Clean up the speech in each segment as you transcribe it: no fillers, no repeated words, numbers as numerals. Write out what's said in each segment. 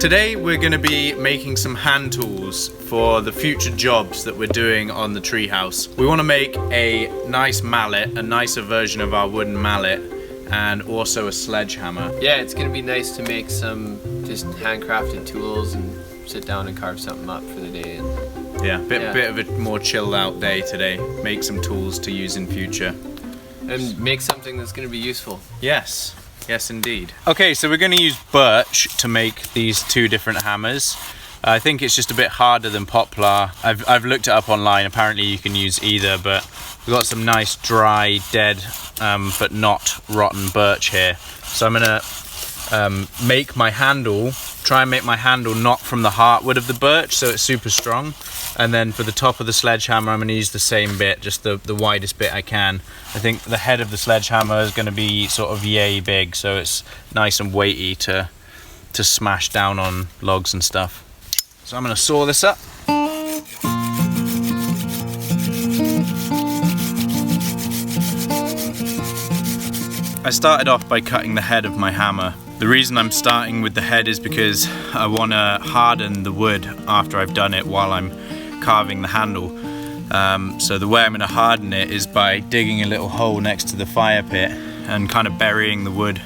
Today we're going to be making some hand tools for the future jobs that we're doing on the treehouse. We want to make a nice mallet, a nicer version of our wooden mallet, and also a sledgehammer. Yeah, it's going to be nice to make some just handcrafted tools and sit down and carve something up for the day. Yeah, bit of a more chilled out day today. Make some tools to use in future. And make something that's going to be useful. Yes. Yes, indeed. Okay, so we're going to use birch to make these two different hammers. I think it's just a bit harder than poplar. I've looked it up online. Apparently you can use either, but we've got some nice dry, dead, but not rotten birch here. So I'm going to make my handle, try and make my handle not from the heartwood of the birch, so it's super strong. And then for the top of the sledgehammer, I'm going to use the same bit, just the widest bit I can. I think the head of the sledgehammer is going to be sort of yay big, so it's nice and weighty to smash down on logs and stuff. So I'm going to saw this up. I started off by cutting the head of my hammer. The reason I'm starting with the head is because I want to harden the wood after I've done it while I'm carving the handle. So the way I'm going to harden it is by digging a little hole next to the fire pit and kind of burying the wood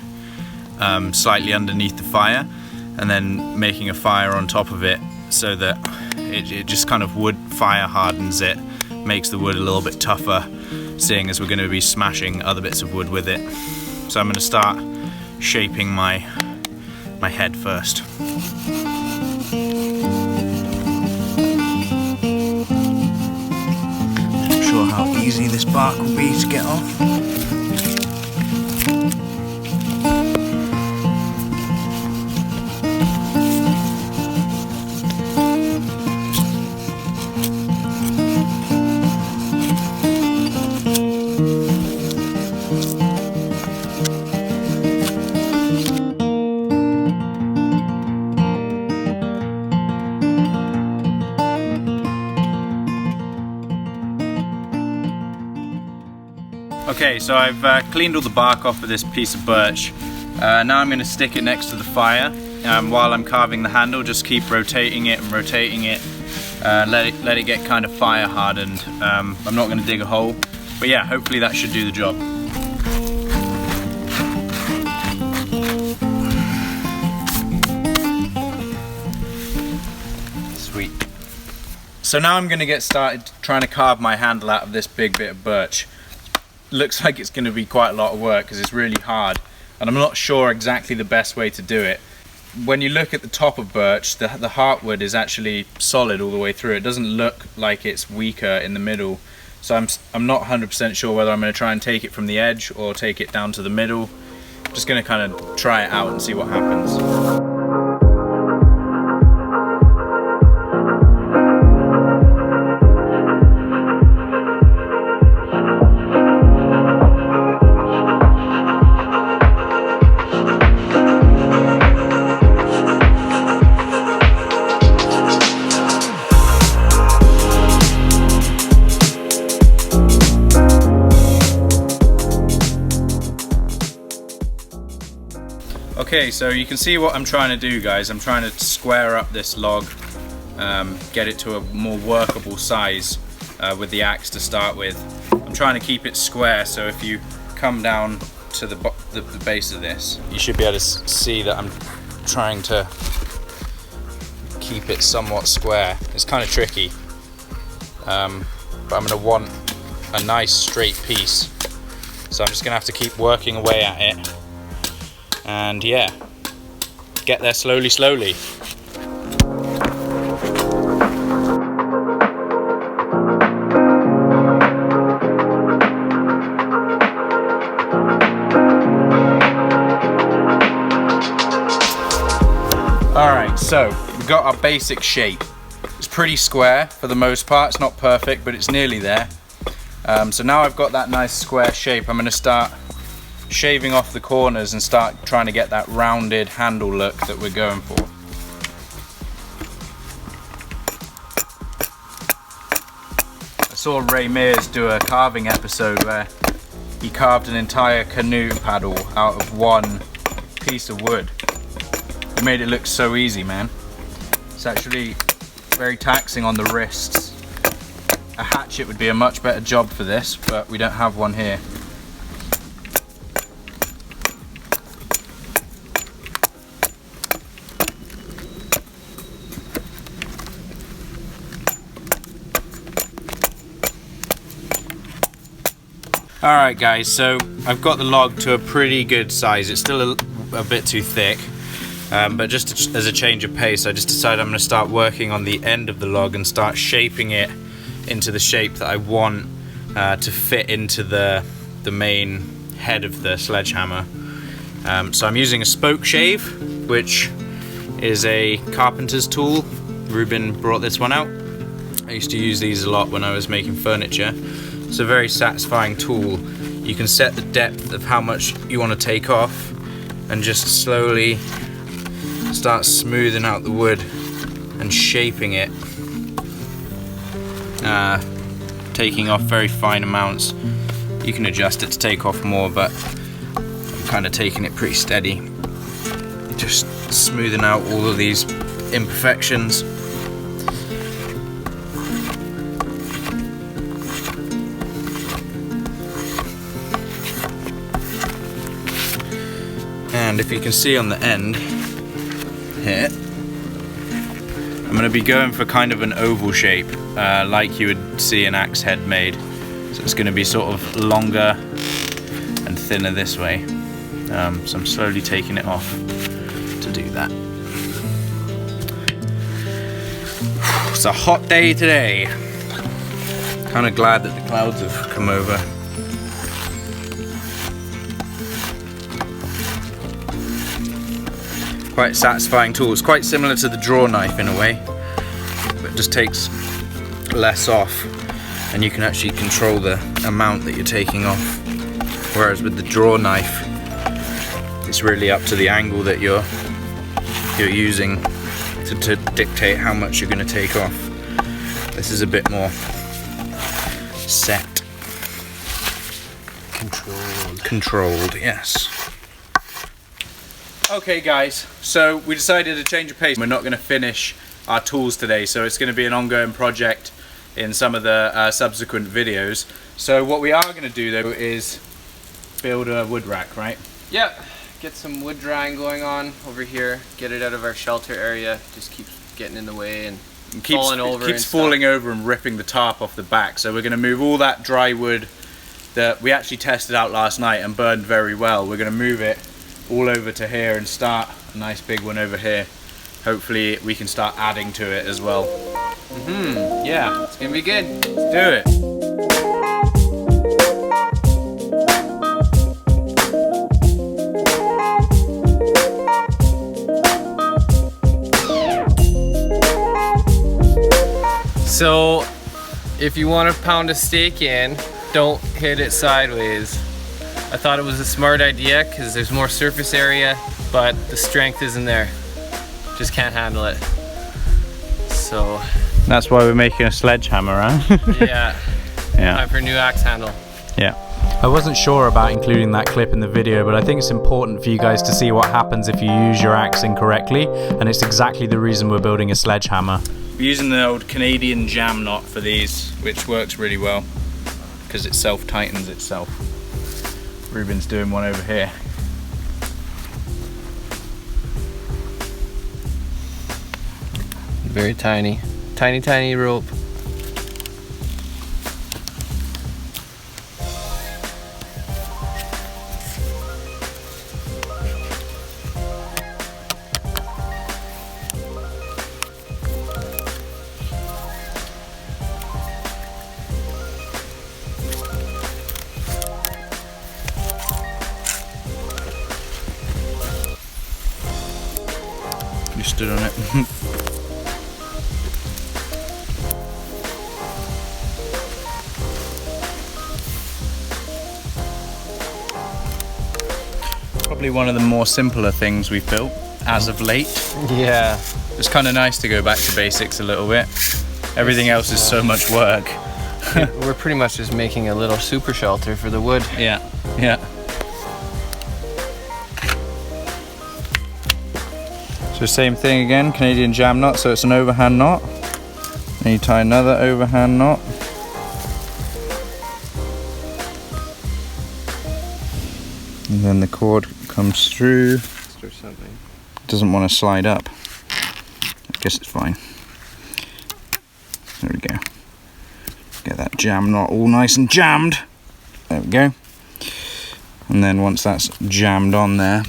slightly underneath the fire, and then making a fire on top of it so that it just kind of fire hardens it, makes the wood a little bit tougher, seeing as we're going to be smashing other bits of wood with it. So I'm going to start shaping my head first. Not sure how easy this bark will be to get off. Okay, so I've cleaned all the bark off of this piece of birch. Now I'm going to stick it next to the fire. While I'm carving the handle, just keep rotating it and rotating it. Let it get kind of fire hardened. I'm not going to dig a hole, but yeah, hopefully that should do the job. Sweet. So now I'm going to get started trying to carve my handle out of this big bit of birch. Looks like it's going to be quite a lot of work because it's really hard, and I'm not sure exactly the best way to do it. When you look at the top of birch, the heartwood is actually solid all the way through. It doesn't look like it's weaker in the middle, so I'm not 100% sure whether I'm going to try and take it from the edge or take it down to the middle. I'm just going to kind of try it out and see what happens. Okay, so you can see what I'm trying to do, guys. I'm trying to square up this log, get it to a more workable size with the axe to start with. I'm trying to keep it square, so if you come down to the base of this, you should be able to see that I'm trying to keep it somewhat square. It's kind of tricky, but I'm going to want a nice straight piece, so I'm just going to have to keep working away at it. And yeah, get there slowly. Alright, so we've got our basic shape. It's pretty square for the most part. It's not perfect, but it's nearly there. So now I've got that nice square shape, I'm going to start shaving off the corners and start trying to get that rounded handle look that we're going for. I saw Ray Mears do a carving episode where he carved an entire canoe paddle out of one piece of wood. You made it look so easy, man. It's actually very taxing on the wrists. A hatchet would be a much better job for this, but we don't have one here. Alright guys, so I've got the log to a pretty good size. It's still a bit too thick, but just as a change of pace, I just decided I'm going to start working on the end of the log and start shaping it into the shape that I want to fit into the main head of the sledgehammer. So I'm using a spoke shave, which is a carpenter's tool. Reuben brought this one out. I used to use these a lot when I was making furniture. It's a very satisfying tool. You can set the depth of how much you want to take off and just slowly start smoothing out the wood and shaping it, taking off very fine amounts. You can adjust it to take off more, but I'm kind of taking it pretty steady, just smoothing out all of these imperfections. And if you can see on the end here, I'm going to be going for kind of an oval shape, like you would see an axe head made. So it's going to be sort of longer and thinner this way. So I'm slowly taking it off to do that. It's a hot day today. Kind of glad that the clouds have come over. Quite a satisfying tool. It's quite similar to the draw knife in a way, but it just takes less off, and you can actually control the amount that you're taking off. Whereas with the draw knife, it's really up to the angle that you're using to dictate how much you're going to take off. This is a bit more set. Controlled, yes. Okay guys, so we decided to change of pace. We're not going to finish our tools today, so it's going to be an ongoing project in some of the subsequent videos. So what we are going to do though is build a wood rack, right? Yep, get some wood drying going on over here, get it out of our shelter area, just keeps getting in the way and falling over. It keeps falling over and ripping the tarp off the back, so we're going to move all that dry wood that we actually tested out last night and burned very well. We're going to move it all over to here and start a nice big one over here. Hopefully we can start adding to it as well. Yeah, it's gonna be good. Let's do it. So if you want to pound a steak in, don't hit it sideways. I thought it was a smart idea because there's more surface area, but the strength isn't there. Just can't handle it. So that's why we're making a sledgehammer, huh? Yeah. Time for a new axe handle. Yeah. I wasn't sure about including that clip in the video, but I think it's important for you guys to see what happens if you use your axe incorrectly, and it's exactly the reason we're building a sledgehammer. We're using the old Canadian jam knot for these, which works really well because it self-tightens itself. Reuben's doing one over here. Very tiny, tiny rope. You stood on it. Probably one of the more simpler things we've built as of late. Yeah. It's kind of nice to go back to basics a little bit. Everything else is so much work. We're pretty much just making a little super shelter for the wood. Yeah, yeah. So same thing again, Canadian jam knot, so it's an overhand knot. Then you tie another overhand knot. And then the cord comes through. Or something. Doesn't want to slide up. I guess it's fine. There we go. Get that jam knot all nice and jammed. There we go. And then once that's jammed on there,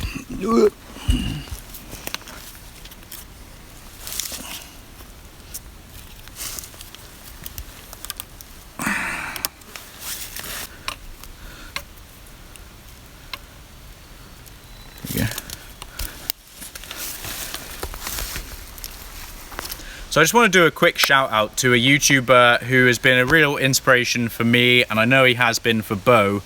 so I just want to do a quick shout out to a YouTuber who has been a real inspiration for me, and I know he has been for Bo.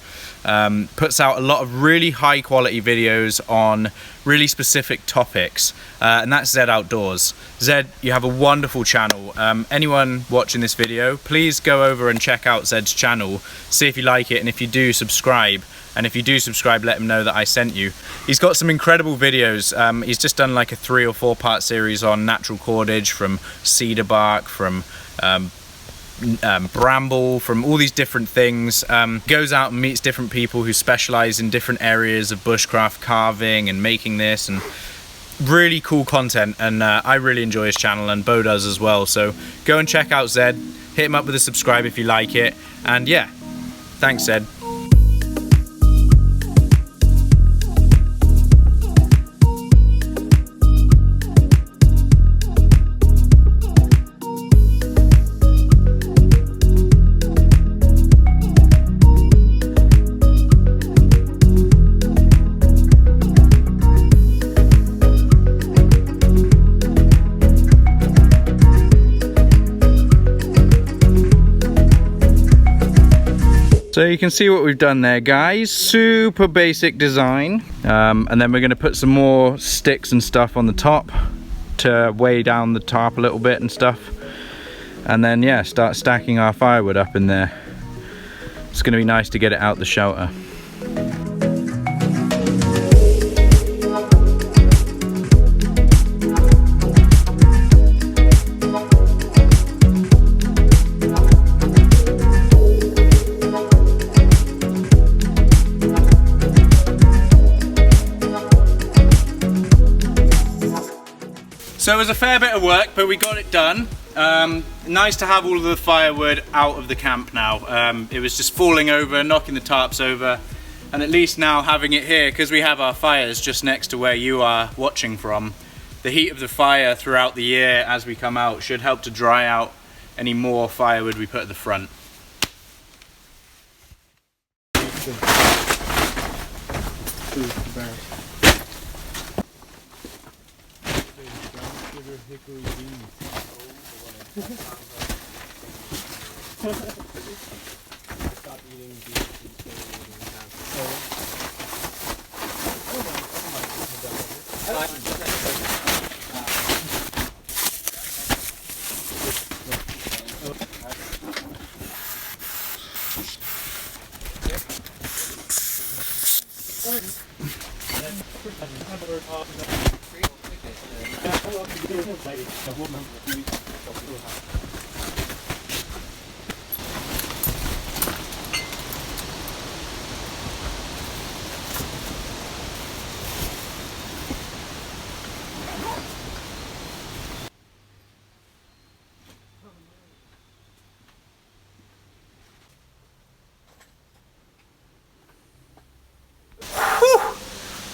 Puts out a lot of really high quality videos on really specific topics, and that's Zed Outdoors. Zed, you have a wonderful channel. Anyone watching this video, please go over and check out Zed's channel, see if you like it, and if you do, subscribe. And if you do subscribe, let him know that I sent you. He's got some incredible videos. He's just done like a 3 or 4 part series on natural cordage from cedar bark, from bramble, from all these different things. Goes out and meets different people who specialize in different areas of bushcraft carving and making this, and really cool content. And I really enjoy his channel, and Bo does as well. So go and check out Zed, hit him up with a subscribe if you like it. And yeah, thanks Zed. So you can see what we've done there, guys. Super basic design. And then we're going to put some more sticks and stuff on the top to weigh down the tarp a little bit and stuff. And then yeah, start stacking our firewood up in there. It's going to be nice to get it out the shelter. So it was a fair bit of work, but we got it done. Nice to have all of the firewood out of the camp now. It was just falling over, knocking the tarps over, and at least now having it here, because we have our fires just next to where you are watching from, the heat of the fire throughout the year as we come out should help to dry out any more firewood we put at the front.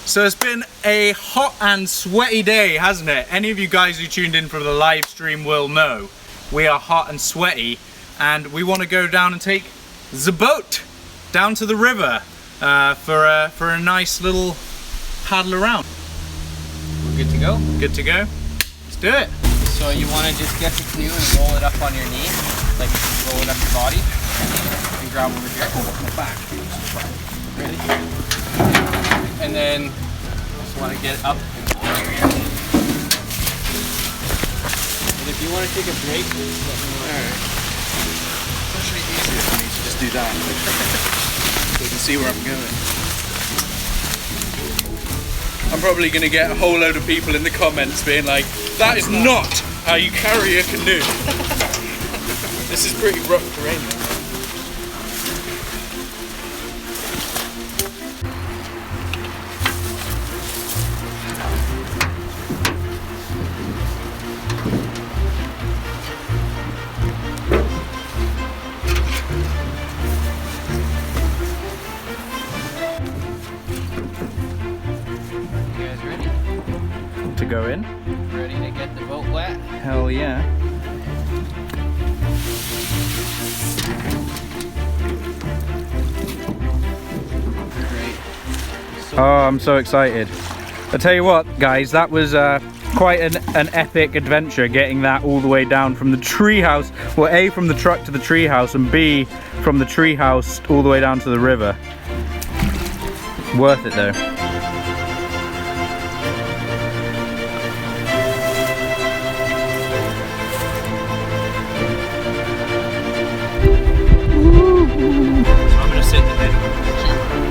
So it's been a hot and sweaty day, hasn't it? Any of you guys who tuned in from the live stream will know we are hot and sweaty, and we want to go down and take the boat down to the river for a nice little paddle around. We're good to go? Good to go? Let's do it. So you want to just get the canoe and roll it up on your knee, like roll it up your body, and grab over here. Oh, back. Ready? And then just want to get it up in the area. And if you want to take a break, just let me know. Alright. It's actually easier for me to just do that. So you can see where I'm going. I'm probably going to get a whole load of people in the comments being like, that is not how you carry a canoe. This is pretty rough terrain. To go in? Ready to get the boat wet? Hell yeah. Great. Oh, I'm so excited. I tell you what, guys, that was quite an epic adventure getting that all the way down from the treehouse. Well, A, from the truck to the treehouse, and B, from the treehouse all the way down to the river. Worth it though. I'm gonna sit in the middle.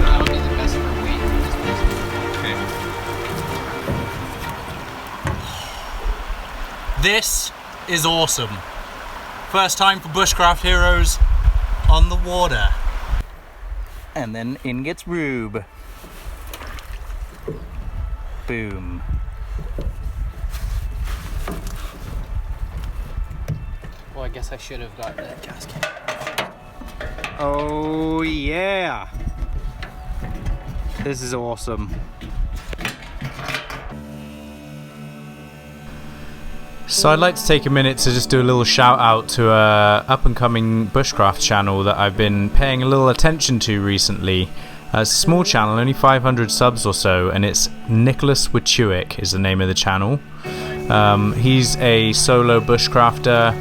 That would be the best for weight. Okay. This is awesome. First time for Bushcraft Heroes on the water. And then in gets Rube. Boom. Well, I guess I should have got that gasket. Oh yeah. This is awesome. So I'd like to take a minute to just do a little shout out to a up and coming bushcraft channel that I've been paying a little attention to recently. It's a small channel, only 500 subs or so, and it's Nicholas Wachewicz is the name of the channel. He's a solo bushcrafter,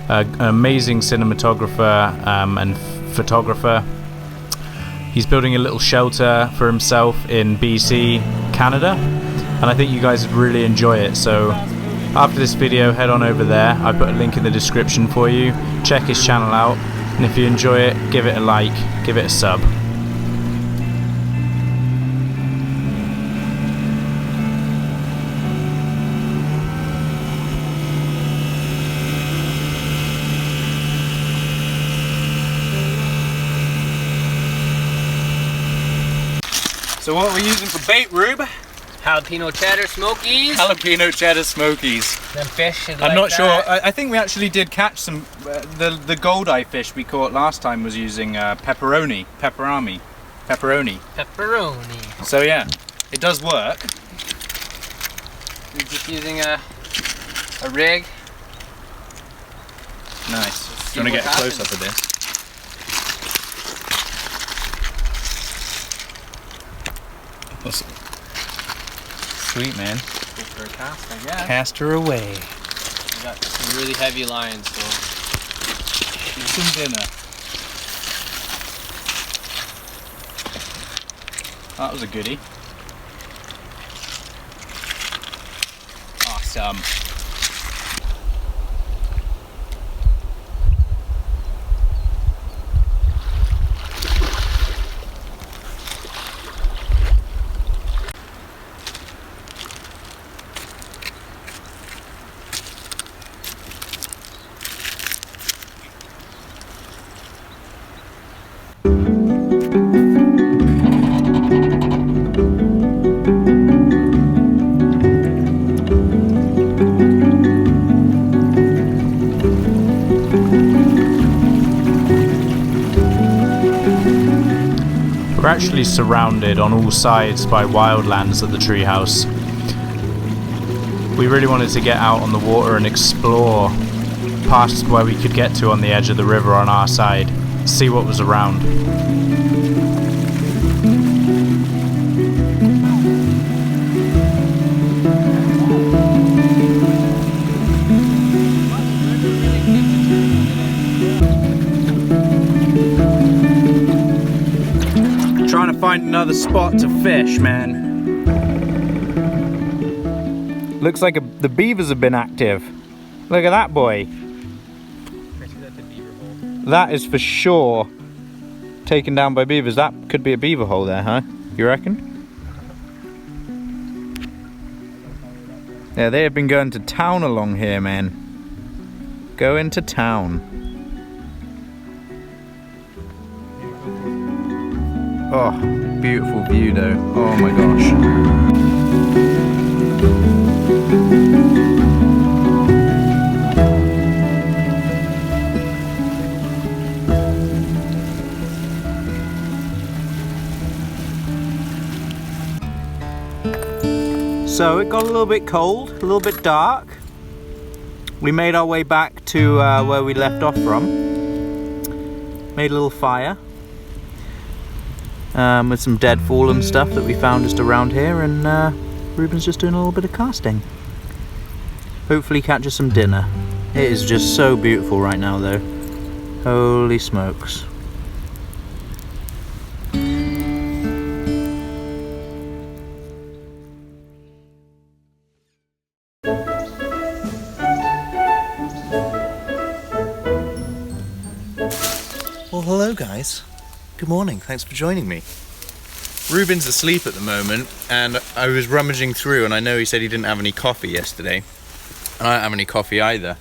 an amazing cinematographer and photographer. He's building a little shelter for himself in BC, Canada, and I think you guys would really enjoy it. So after this video, head on over there. I put a link in the description for you. Check his channel out, and if you enjoy it, give it a like, give it a sub. So what are we using for bait, Rube? Jalapeno cheddar smokies. Jalapeno cheddar smokies. Them fish should I'm like not sure. that. I think we actually did catch some. The goldeye fish we caught last time was using pepperoni. Pepperoni. So yeah, it does work. We're just using a rig. Nice. Do you want to get a close up of this? Awesome. Sweet, man. Go for a cast, I guess. Cast her away. We got some really heavy lines, so Eat some dinner. That was a goodie. Awesome. We're actually surrounded on all sides by wildlands at the treehouse. We really wanted to get out on the water and explore past where we could get to on the edge of the river on our side, see what was around. Trying to find another spot to fish, man. Looks like the beavers have been active. Look at that boy. That is for sure taken down by beavers. That could be a beaver hole there, huh? You reckon? Yeah, they have been going to town along here, man. Going to town. Oh, beautiful view though. Oh my gosh. So it got a little bit cold, a little bit dark. We made our way back to where we left off from. Made a little fire with some dead fallen stuff that we found just around here, and Reuben's just doing a little bit of casting. Hopefully catch us some dinner. It is just so beautiful right now though. Holy smokes. Well, hello guys. Good morning, thanks for joining me. Reuben's asleep at the moment, and I was rummaging through, and I know he said he didn't have any coffee yesterday. I don't have any coffee either.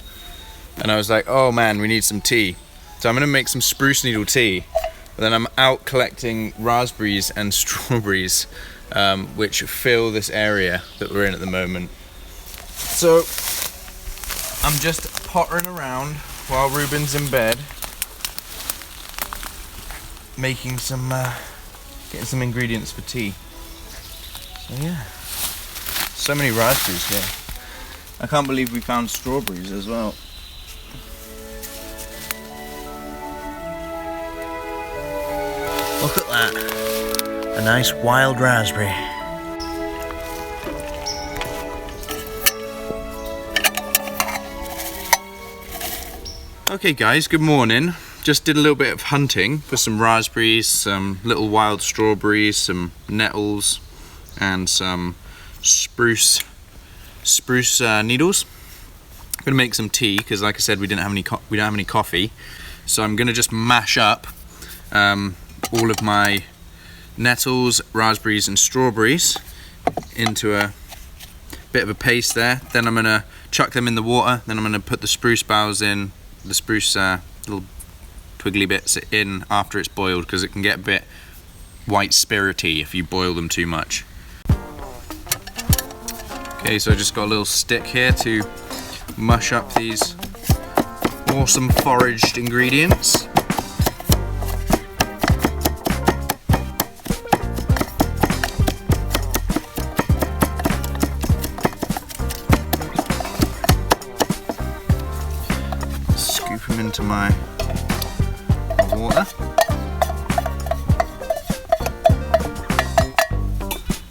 And I was like, oh man, we need some tea. So I'm gonna make some spruce needle tea. But then I'm out collecting raspberries and strawberries, which fill this area that we're in at the moment. So I'm just pottering around while Reuben's in bed, making some, getting some ingredients for tea. So yeah, so many raspberries here. I can't believe we found strawberries as well. Look at that. A nice wild raspberry. Okay guys, good morning. Just did a little bit of hunting for some raspberries, some little wild strawberries, some nettles, and some spruce needles. I'm gonna make some tea because, like I said, we don't have any coffee. So I'm gonna just mash up all of my nettles, raspberries, and strawberries into a bit of a paste there. Then I'm gonna chuck them in the water. Then I'm gonna put the spruce boughs in, the spruce little twiggly bits in after it's boiled, because it can get a bit white spirity if you boil them too much. Okay, so I just got a little stick here to mush up these awesome foraged ingredients. Scoop them into my water.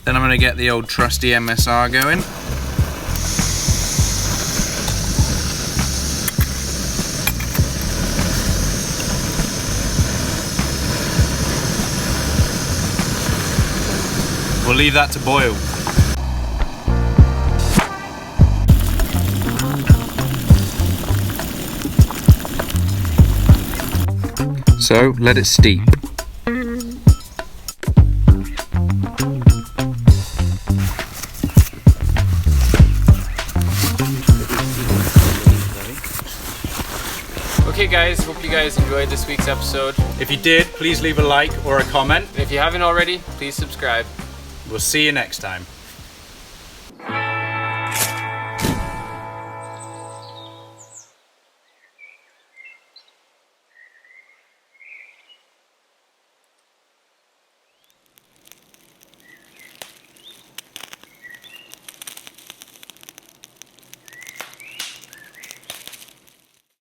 Then I'm going to get the old trusty MSR going. We'll leave that to boil. So let it steep. Okay guys, hope you guys enjoyed this week's episode. If you did, please leave a like or a comment. And if you haven't already, please subscribe. We'll see you next time.